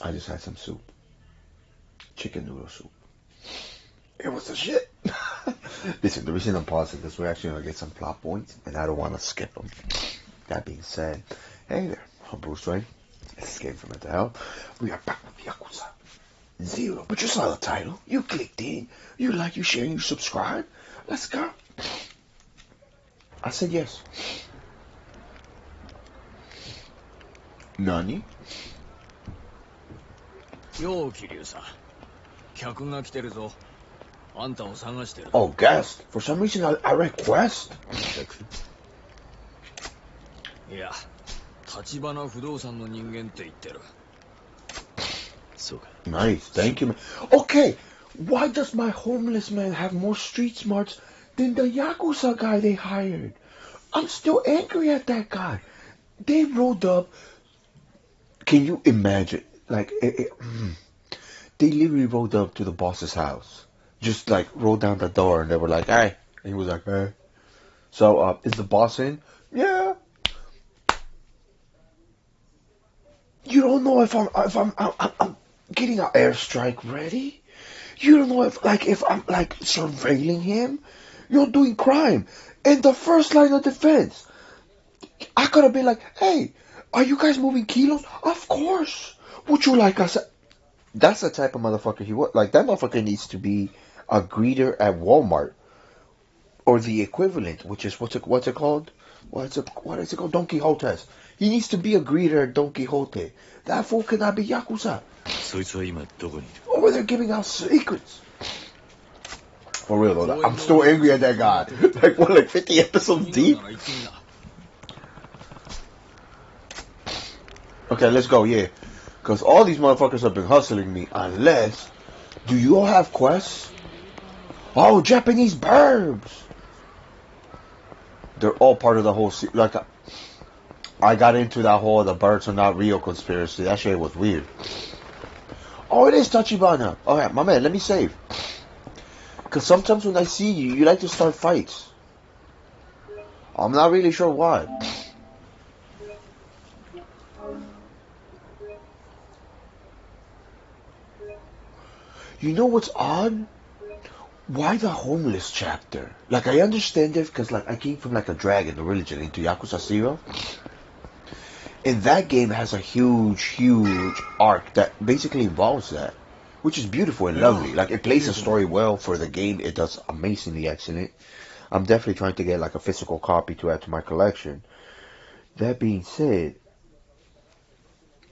I just had some soup. Chicken noodle soup. It was the shit. Listen, the reason I'm pausing is we're actually going to get some plot points, and I don't want to skip them. That being said, hey there, I'm Bruce Wayne. Escape from mental health. We are back with Yakuza 0. But you saw the title. You clicked in. You like, you share, you subscribe. Let's go. I said yes. Nani? Yo, Kiryu-san. 客が来てるぞ。あんたを探してる。Oh, guest. For some reason, I request. いや、立花不動産の人間って言ってる。そうか。Nice, thank you, man. Okay, why does my homeless man have more street smarts than the Yakuza guy they hired? I'm still angry at that guy. They rolled up. Can you imagine? Like, they literally rolled up to the boss's house. Just like rolled down the door and they were like, hey. And he was like, hey. So, is the boss in? Yeah. You don't know if I'm getting an airstrike ready. You don't know if I'm like surveilling him. You're doing crime. And the first line of defense, I could have been like, hey, are you guys moving kilos? Of course. Would you like us? That's the type of motherfucker he was. Like, that motherfucker needs to be a greeter at Walmart. Or the equivalent, which is, what's it called? What is it called? Don Quixote's. He needs to be a greeter at Don Quixote. That fool cannot be Yakuza. Over there giving out secrets. For real though, I'm still angry at that guy. Like 50 episodes deep? Okay, let's go, yeah. Because all these motherfuckers have been hustling me. Unless, do you all have quests? Oh, Japanese burbs! They're all part of the whole like, I got into that whole the birds are not real conspiracy. That shit was weird. Oh, it is Tachibana. Alright, my man, let me save. Because sometimes when I see you, you like to start fights. I'm not really sure why. You know what's odd? Why the homeless chapter? Like, I understand it because, like, I came from, like, a dragon, a religion, into Yakuza 0. And that game has a huge arc that basically involves that. Which is beautiful and lovely. Like, it plays the story well for the game. It does amazingly excellent. I'm definitely trying to get, like, a physical copy to add to my collection. That being said,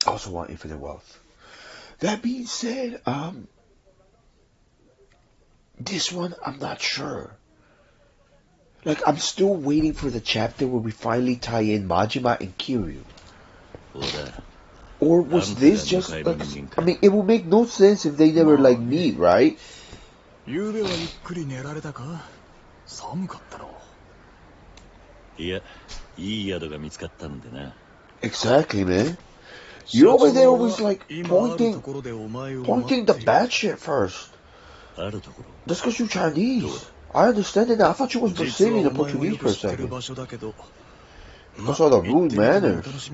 I also want infinite wealth. That being said, this one, I'm not sure. Like, I'm still waiting for the chapter where we finally tie in Majima and Kiryu. Or was this just, like, I mean, it would make no sense if they never, like, meet, right? Exactly, man. You over there was, like, pointing the bad shit first. That's because you're Chinese. I understand it now. I thought you was Brazilian or Portuguese for a second. Those are the rude manners.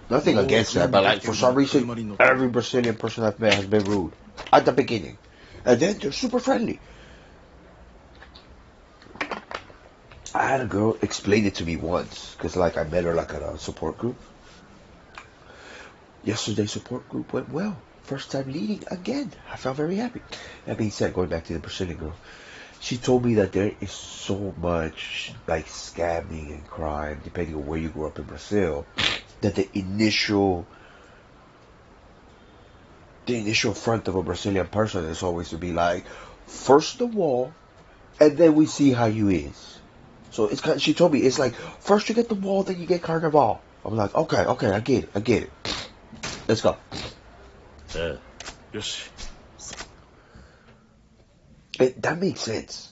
Nothing against that, but like for some reason, every Brazilian person I've met has been rude at the beginning, and then they're super friendly. I had a girl explain it to me once, because like I met her like at a support group. Yesterday's support group went well. First time leading again. I felt very happy. That being said, going back to the Brazilian girl, she told me that there is so much like scamming and crime, depending on where you grew up in Brazil, that the initial front of a Brazilian person is always to be like, first the wall, and then we see how you is. So it's kind of, she told me it's like first you get the wall, then you get carnival. I'm like, okay, I get it. Let's go. That makes sense.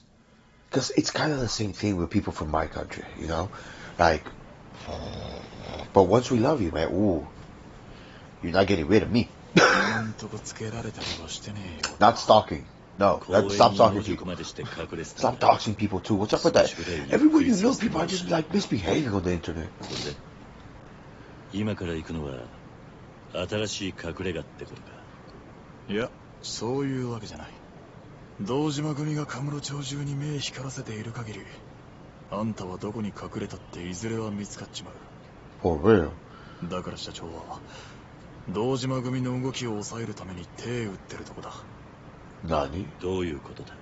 Because it's kind of the same thing with people from my country, you know? Like, but once we love you, man, ooh, you're not getting rid of me. Not stalking. No, stop stalking people. Stop doxing people too. What's up with that? Everywhere you look, people are just like misbehaving on the internet. 新しい隠れ家ってことか。いや、そういうわけじゃない。堂島組がカムロ町中に目光らせている限り、あんたはどこに隠れたっていずれは見つかっちまう。 For real. だから社長は堂島組の動きを抑えるために手打ってるとこだ。何? どういうことだ?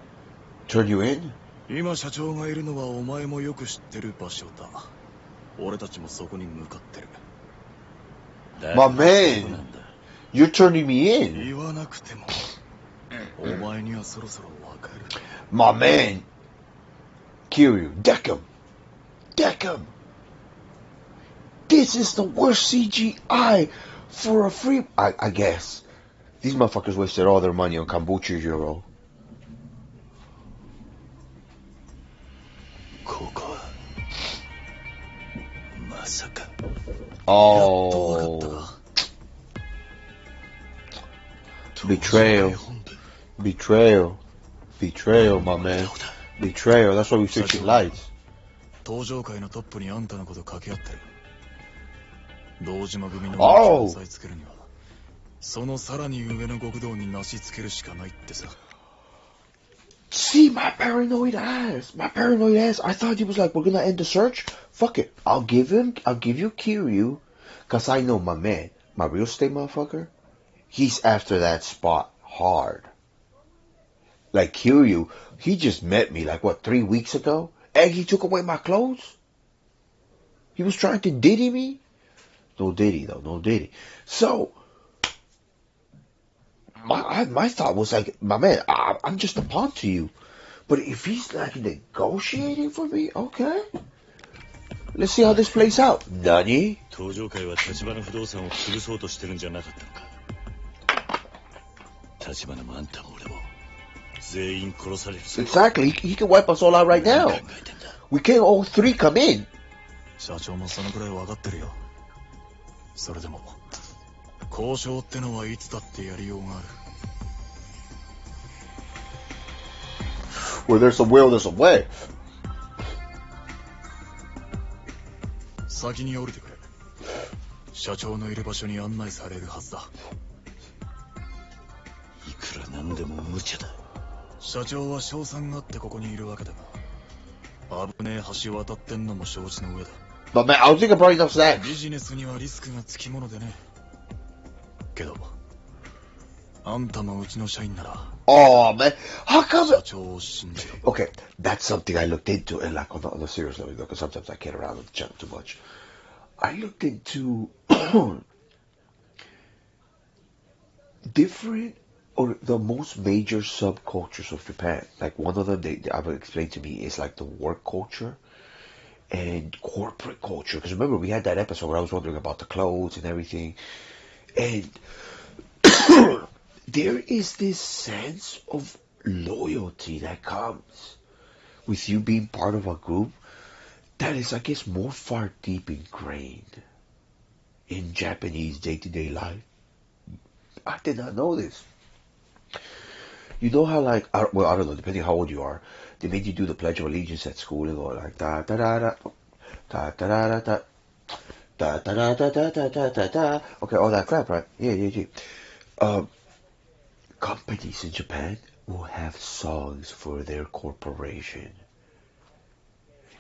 Turn you in? 今社長がいるのはお前もよく知ってる場所だ。俺たちもそこに向かってる。 My man, you're turning me in. 言わなくてもお前にはそろそろわかる。 My man, Kiryu, deck him. Deck him. This is the worst CGI for a free... I guess. These motherfuckers wasted all their money on kombucha euro. ここはまさか。 Oh. Betrayal. Betrayal. Betrayal, my man. Betrayal. That's why we switching lights. 登場界のトップにあんたのこと掛け合ってる。堂島組の動きを押さえつけるには、そのさらに上の極道になしつけるしかないってさ。 See, my paranoid ass. My paranoid ass. I thought he was like, we're gonna end the search. Fuck it. I'll give you Kiryu. Cause I know my man, my real estate motherfucker, he's after that spot hard. Like Kiryu, he just met me like, what, 3 weeks ago? And he took away my clothes? He was trying to diddy me? No diddy though, no diddy. So, my thought was like, my man, I'm just a pawn to you. But if he's like negotiating for me, okay. Let's see how this plays out. Nani? 登場界は立花不動産を潰そうとしてるんじゃなかったのか。立花もあんたも俺も全員殺される。 Exactly. He can wipe us all out right now. We can't all three come in. 社長もそのくらい分かってるよ。それでも交渉ってのはいつだってやりようがある。 Where there's a will, there's a way. 先に降りてくれ。社長のいる場所に案内されるはずだ。いくらなんでも無茶だ。社長は賞賛があってここにいるわけだが、危ねえ橋渡ってんのも承知の上だ。 But man, I don't think I brought enough snacks. ビジネスにはリスクがつきものでね。けどあんたもうちの社員なら。 Oh man, how come? 社長を信じろ。 Okay, that's something I looked into, and like on the serious level, because sometimes I get around with junk too much. I looked into different or the most major subcultures of Japan. Like one of them, they I would explain to me is like the work culture and corporate culture. Because remember, we had that episode where I was wondering about the clothes and everything, and there is this sense of loyalty that comes with you being part of a group that is, I guess, more far deep ingrained in Japanese day-to-day life. I did not know this. You know how, like, well, I don't know, depending how old you are, they made you do the Pledge of Allegiance at school and go like da da da da da da da da da da da da da da da da da. Okay, all that crap, right? Yeah. Companies in Japan will have songs for their corporation.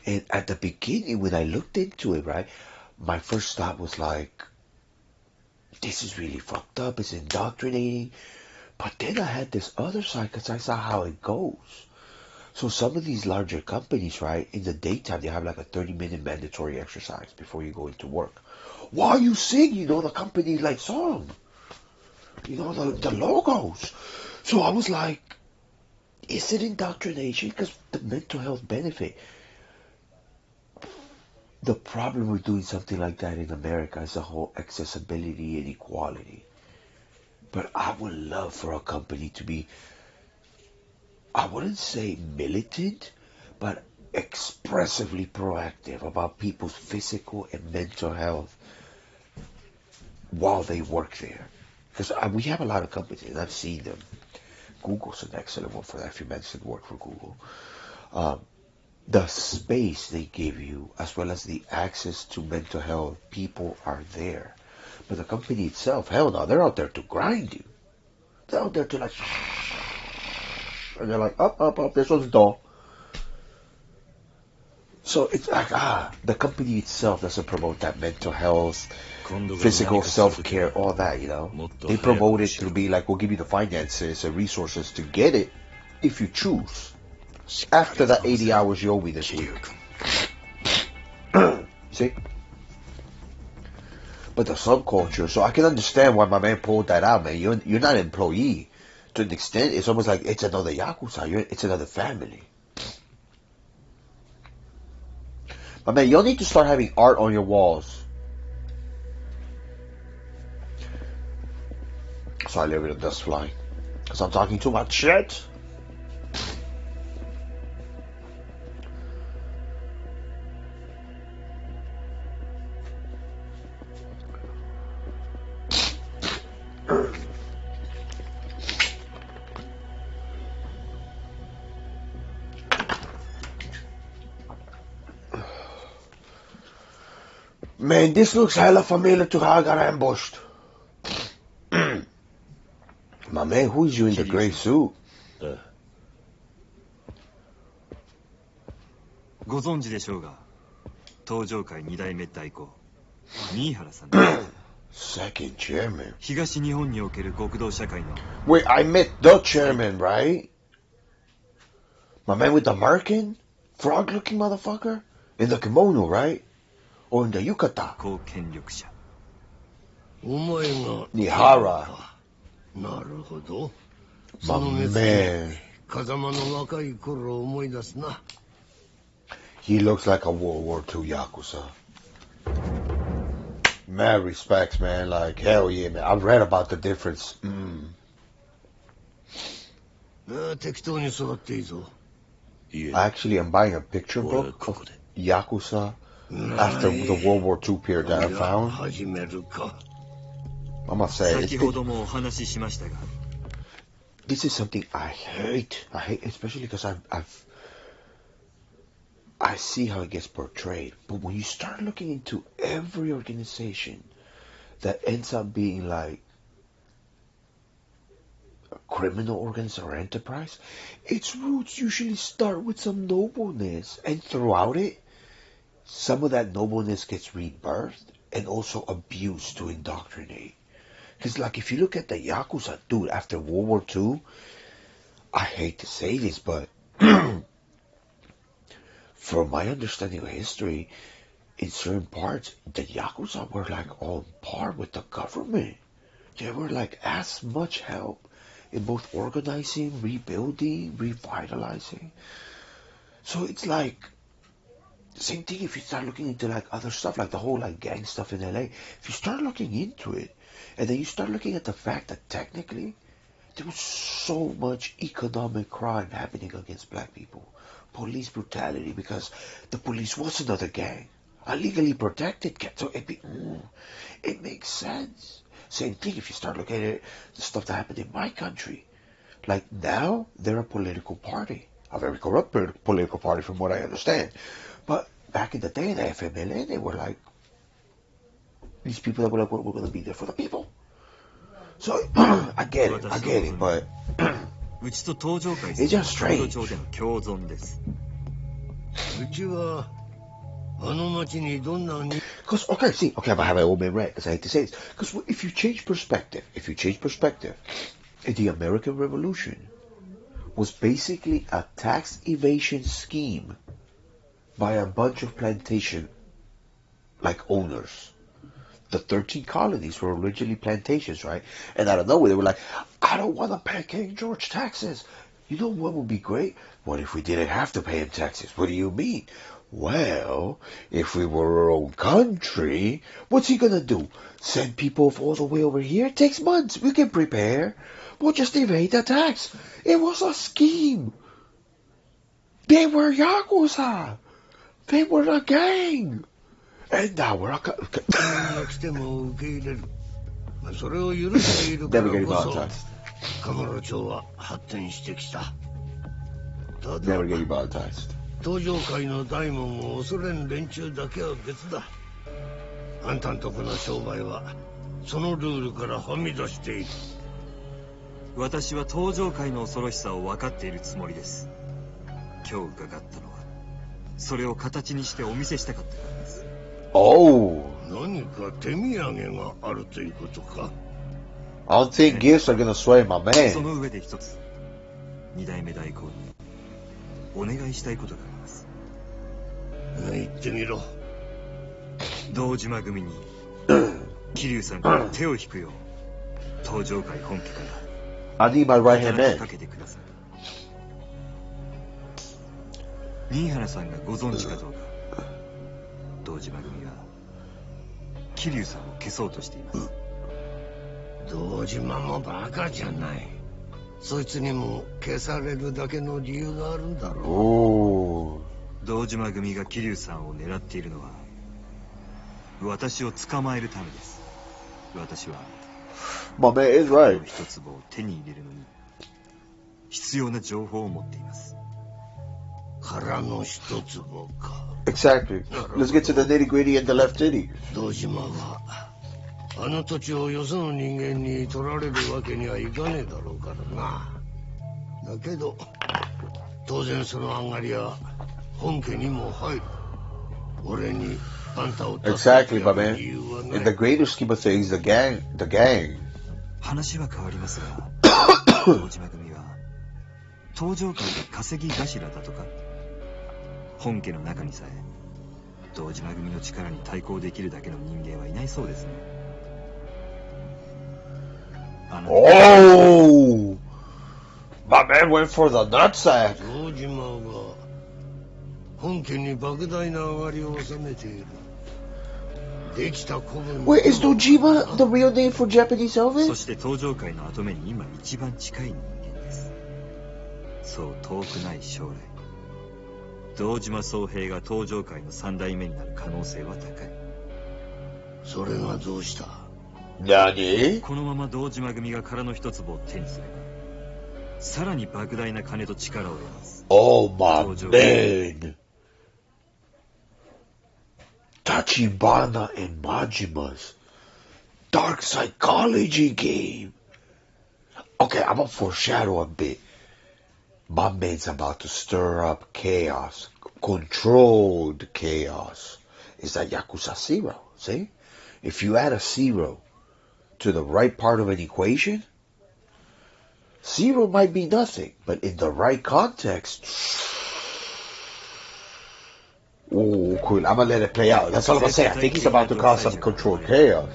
And at the beginning, when I looked into it, right, my first thought was like, this is really fucked up, it's indoctrinating. But then I had this other side because I saw how it goes. So some of these larger companies, right, in the daytime, they have like a 30-minute mandatory exercise before you go into work. While you sing, the company like song. The logos. So I was like, is it indoctrination? Because the mental health benefit. The problem with doing something like that in America is the whole accessibility and equality. But I would love for a company to be, I wouldn't say militant, but expressively proactive about people's physical and mental health while they work there. Because we have a lot of companies, and I've seen them. Google's an excellent one for that, if you mentioned work for Google. The space they give you, as well as the access to mental health, people are there. But the company itself, hell no, they're out there to grind you. They're out there to like, and they're like, up, this one's dull. So it's like, the company itself doesn't promote that mental health, physical self-care, all that, you know. They promote it to be like, we'll give you the finances and resources to get it if you choose. After that 80 hours you owe me this week. See? But the subculture, so I can understand why my man pulled that out, man. You're not an employee. To an extent, it's almost like it's another Yakuza. It's another family. My man, you'll need to start having art on your walls. Sorry, a little bit of dust flying. Because I'm talking too much shit. Man, this looks hella familiar to how I got ambushed. My man, who is you in the gray suit? ご存知でしょうが、東上会2代目代行、新原さんです。Second chairman. 東日本における極道社会の。Wait, I met the chairman, right? My man with the merkin? Frog-looking motherfucker? In the kimono, right? Or in the yukata? 高権力者。お前が。Nihara. なるほど。 My man. 風間の若い頃を思い出すな。He looks like a World War II Yakuza. Mad respects, man. Like, hell yeah, man. I've read about the difference. 適当に育っていいぞ。 Actually, I'm buying a picture book of Yakuza after the World War II period that I found. I must say, this is something I hate. I hate, especially because I see how it gets portrayed. But when you start looking into every organization that ends up being like a criminal organization or enterprise, its roots usually start with some nobleness. And throughout it, some of that nobleness gets rebirthed and also abused to indoctrinate. Because like if you look at the Yakuza, dude, after World War II, I hate to say this, but from my understanding of history, in certain parts, the Yakuza were like on par with the government. They were like as much help in both organizing, rebuilding, revitalizing. So it's like, same thing if you start looking into like other stuff, like the whole like gang stuff in LA. If you start looking into it, and then you start looking at the fact that technically, there was so much economic crime happening against black people. Police brutality, because the police was another gang. A legally protected gang. So it makes sense. Same thing if you start looking at it, the stuff that happened in my country. Like now, they're a political party. A very corrupt political party from what I understand. But back in the day, the FMLN, they were like, these people that were like, we're going to be there for the people. So, I get it, but it's just strange. Because, okay, I'm gonna have an old man rant, because I hate to say this. Because if you change perspective, the American Revolution was basically a tax evasion scheme by a bunch of plantation owners. The 13 colonies were originally plantations, right? And out of nowhere, they were like, I don't want to pay King George taxes. You know what would be great? What if we didn't have to pay him taxes? What do you mean? Well, if we were our own country, what's he gonna do? Send people all the way over here? It takes months. We can prepare. We'll just evade the tax. It was a scheme. They were Yakuza. They were a gang. And now we're a... Never getting monetized. Never getting monetized. 東上界の大門を恐れん連中だけは別だ。あんたんとこの商売はそのルールからはみ出している。私は登場界の恐ろしさを分かっているつもりです。今日伺ったのはそれを形にしてお見せしたかったからです。Oh. 何か手土産があるということか。 I don't think gifts are gonna sway my そ man. の上で一つ、二代目代行にお願いしたいことがあります。言ってみろ。堂島組に桐生さんから手を引くよう登場界本家から I need my right hand 働きか man. けてください。新原さんがご存知かどうか、堂島組は桐生さんを消そうとしています。堂島もバカじゃない。そいつにも消されるだけの理由があるんだろ Oh. 堂島組が桐生さんを狙っているのは私を捕まえるためです。私は My man is right. 一粒を手に入れるのに必要な情報を持っています。う。殻の一坪か。 Exactly. Let's get to the nitty gritty and the left titty. 堂島はあの土地をよその人間に取られるわけにはいかねえだろうからな。だけど当然その上がりは本家にも入る。俺にあんたを助け Exactly, てや my る man. 理由は In な the い。 greater scheme of things, the gang. 話は変わりますが堂島組は登場界で稼ぎ頭だとか。本家の中にさえ堂島組の力に対抗できるだけの人間はいないそうですね。Oh! My man went for the nutsack. 堂島は本家に莫大な上がりを収めている。できた子分。 Wait, is Dojima the real name for Japanese そ Elvis? して登場界の跡目に今一番近い人間です。そう遠くない将来堂島宗平が登場界の三代目になる可能性は高い。それがどうした。 Nani? このまま堂島組が殻の一粒を手にすればさらに莫大な金と力を得ます。 Oh, my man. Tachibana and Majima's dark psychology game. Okay, I'm gonna foreshadow a bit. My man's about to stir up chaos. Controlled chaos. It's like Yakuza 0, see? If you add a 0 to the right part of an equation, 0 might be nothing, but in the right context... Oh, cool. I'm gonna let it play out. That's all I'm gonna say. I think he's about to cause some controlled chaos.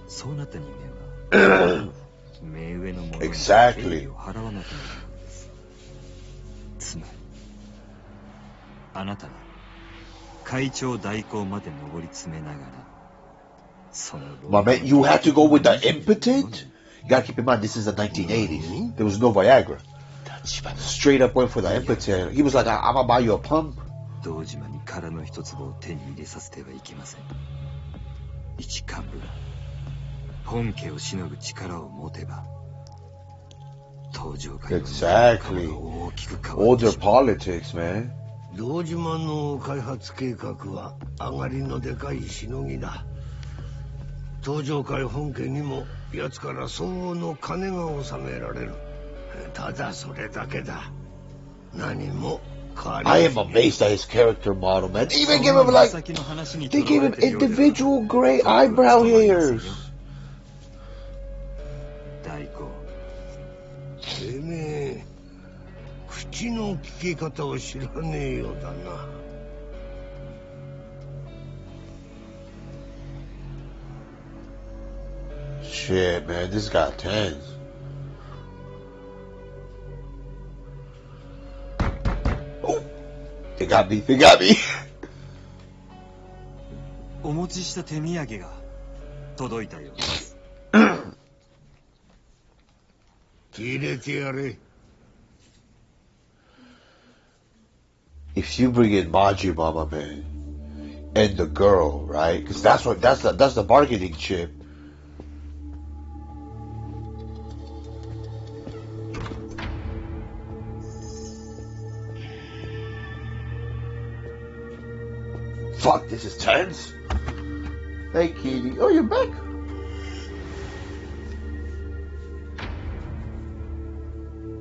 そうなった人間は目上の者に Exactly. 敬意を払わなくなるのです。つまりあなたは会長代行まで上り詰めながらその My man, you have to go with the impotent? You gotta keep in mind, this is the 1980s. There was no Viagra. Straight up went for the impotent. He was like, I'm gonna buy you a pump. 堂島に殻の一粒を手に入れさせてはいけません。一幹部が本家をしのぐ力を持てば登場界の仲間が大きく変わってし Older まう。 politics, man. 堂島の開発計画は上がりのでかいしのぎだ。登場界本家にも奴から相応の金が納められる。ただそれだけだ。何も変わり I am amazed at his character model, man. They even give him like, they gave him individual gray eyebrow hairs. 代行てめえ口の利き方を知らねえようだな。Shit, man, this got tense. Oh, they got me. They got me. お持ちした手土産が届いたようです。入れてやれ。 If you bring in Majima, my man, and the girl, right? Because that's the bargaining chip. Fuck, this is tense. Hey, Kitty. Oh, you're back.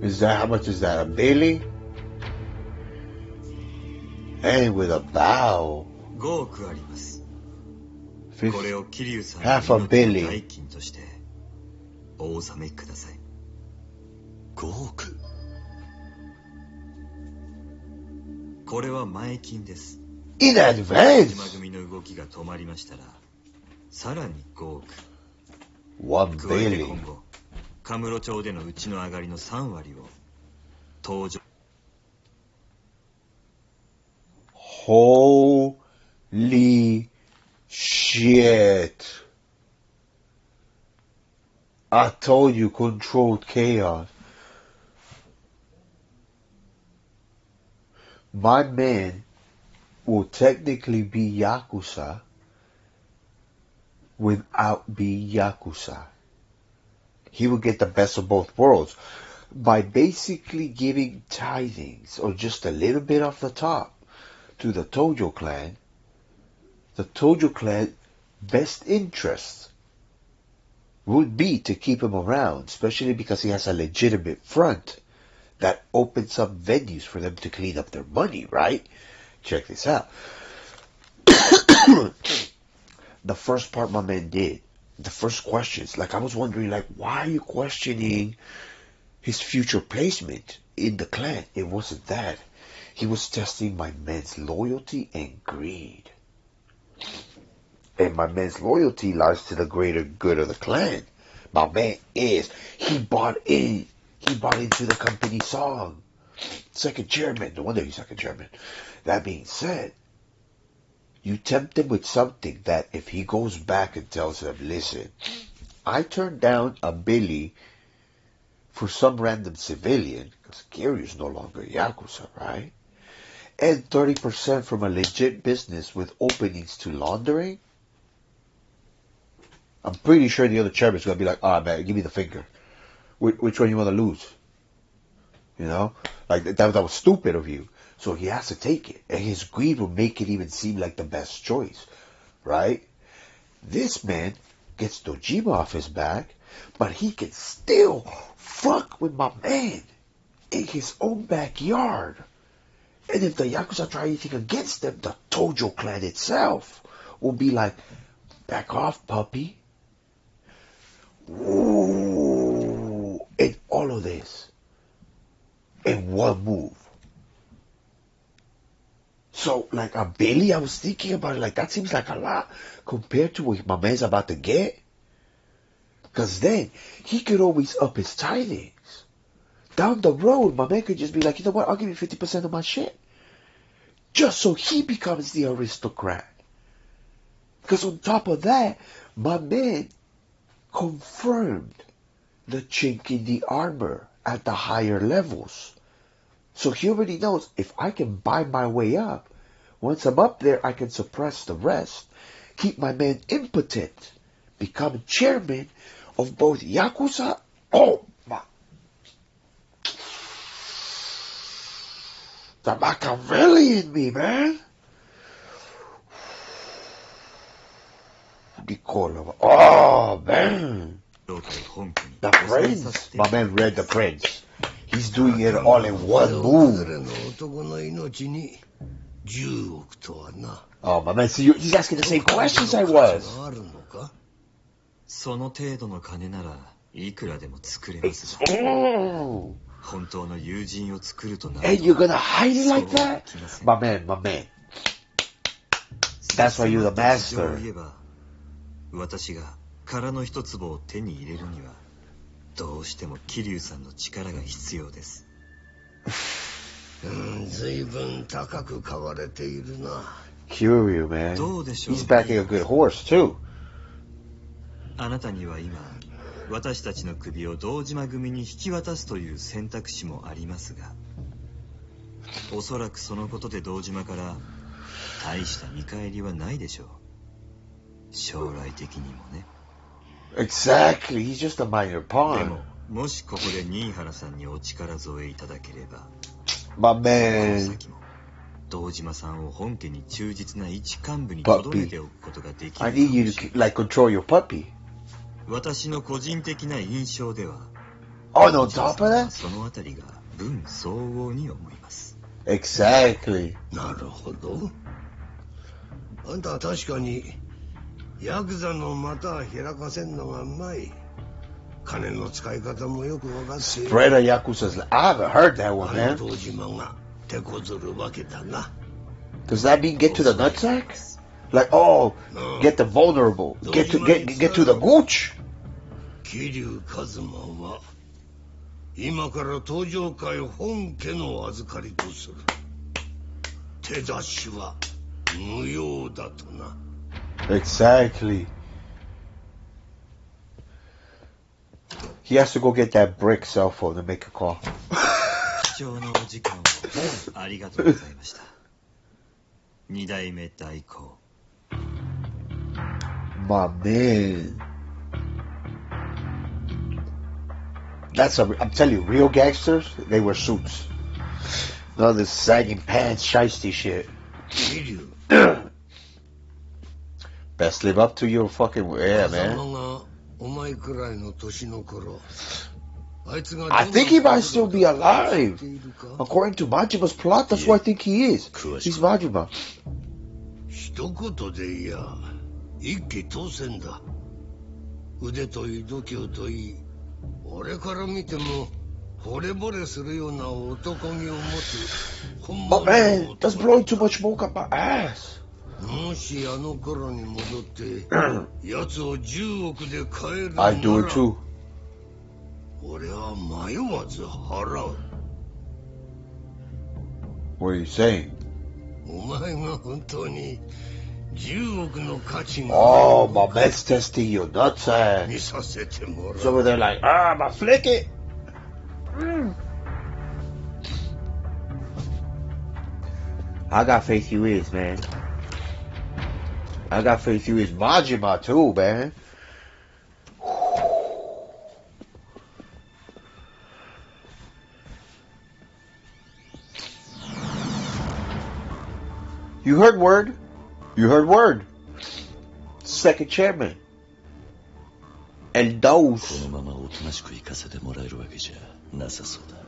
Is that, how much is that? A Bailey? And with a bow. 5億あります。これを桐生さんの Half a 命の billion. 代金としてお納めください。5億。これは前金です。 In 島 advance. 組の動きが止まりましたら、さらに5億。 1加えて billion. 今後、カムロ町でのうちの上がりの3割を登場。 Holy shit. I told you, controlled chaos. My man will technically be Yakuza without being Yakuza. He will get the best of both worlds by basically giving tithings or just a little bit off the top to the Tojo clan. The Tojo clan best interest would be to keep him around, especially because he has a legitimate front that opens up venues for them to clean up their money, right? Check this out. The first part my man did, the first questions, like I was wondering, like, why are you questioning his future placement in the clan? It wasn't that. He was testing my man's loyalty and greed. And my man's loyalty lies to the greater good of the clan. My man he bought into the company song. Second chairman, no wonder he's second chairman. That being said, you tempt him with something that if he goes back and tells him, listen, I turned down a Billy for some random civilian, because Kiryu's no longer Yakuza, right? And 30% from a legit business with openings to laundering, I'm pretty sure the other chairman's going to be like, ah, man, give me the finger. Which one you want to lose? You know? Like, that was stupid of you. So he has to take it. And his greed will make it even seem like the best choice. Right? This man gets Dojima off his back, but he can still fuck with my man in his own backyard. And if the Yakuza try anything against them, the Tojo clan itself will be like, back off, puppy. Ooh. And all of this in one move. So, like a Bailey, I was thinking about it, like that seems like a lot compared to what my man's about to get. Because then he could always up his tidings. Down the road, my man could just be like, you know what, I'll give you 50% of my shit. Just so he becomes the aristocrat. Because on top of that, my man confirmed the chink in the armor at the higher levels. So he already knows if I can buy my way up, once I'm up there, I can suppress the rest, keep my man impotent, become chairman of both Yakuza. Oh my. The Machiavelli in me, man. Oh, man. The Prince. My man read The Prince. He's doing it all in one move. Oh, my man, so he's asking the same questions I was. その程度の金ならいくらでも作れますが、本当の友人を作るとなると、 And you're gonna hide it like that? My man. That's why you're the master. 私が殻の一粒を手に入れるにはどうしても桐生さんの力が必要です。随分高く買われているな。 Kiryu, man. どうでしょう。 He's backing a good horse too. あなたには今私たちの首を堂島組に引き渡すという選択肢もありますが、おそらくそのことで堂島から大した見返りはないでしょう。将来的にもね。 Exactly, he's just a minor で pawn. ももしここで新原さんにお力添えいただければ、 My man. 先も堂島さんを本家に忠実な一幹部に留めておくことができるかもしれない。I need you to like control your puppy. 私の個人的な印象では、Oh, no, top of that? そのあたりが分相応に思います。Exactly. なるほど。あんたは確かにヤクザの股は開かせんのがうまい。金の使い方もよく分かっている。Spread of Yakuza's. I haven't heard that one, あの man. 堂島が手こずるわけだな。Does that mean get to the nutsack? Like, oh, get the vulnerable. Get to the gooch. 桐生一馬は今から東上会本家の預かりとする。手出しは無用だとな。Exactly. He has to go get that brick cell phone to make a call. 貴重なお時間をありがとうございました。二代目代行。My man. I'm telling you, real gangsters, they wear suits. None of this sagging pants, shiesty shit. Best live up to your fucking, yeah, man. I think he might still be alive. According to Majima's plot, that's what I think he is. He's Majima. 一言でいや、一気当選だ。腕といい度胸といい、俺から見ても惚れ惚れするような男気を持つ本物 Oh man, that's blowing too much smoke up my ass. もしあの頃に戻って奴を10億で買えるなら I do it too. 俺は迷わず払う。 What are you saying? お前が本当に10億の価値が Oh, my man's testing your nutsack. 見させてもらう。 So they're like, I'm gonna flick it. I got faith you is, man. I got faith you is Majima too, man. You heard word? You heard word. Second chairman. And those. このままおとなしく行かせてもらえるわけじゃなさそうだ。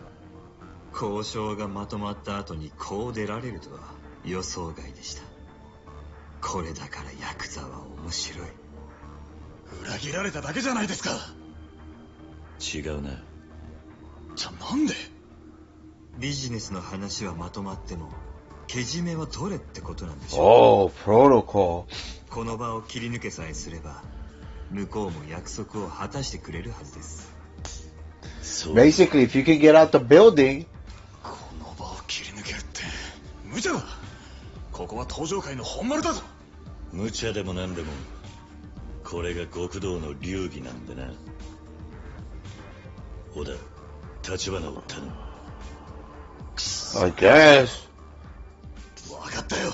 交渉がまとまった後にこう出られるとは予想外でした。これだからヤクザは面白い。裏切られただけじゃないですか。違うな。じゃあなんで？ビジネスの話はまとまってもけじめは取れってことなんでしょう。 Oh, protocol. この場を切り抜けさえすれば向こうも約束を果たしてくれるはずです。Basically, if you can get out the building. この場を切り抜けるって無茶だ。ここは東上界の本丸だぞ。無茶でもなんでもこれが極道の流儀なんでな。小田、橘を頼む。 I guess. わかったよ。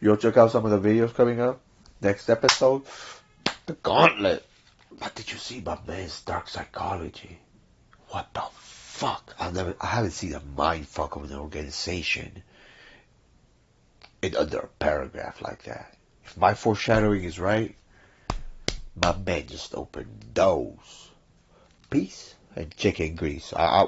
You'll check out some of the videos coming up. Next episode, the Gauntlet. What did you see about man's dark psychology? What the fuck? I haven't seen a mind fuck of an organization in under a paragraph like that. If my foreshadowing is right, my man just opened those. Peace and chicken grease.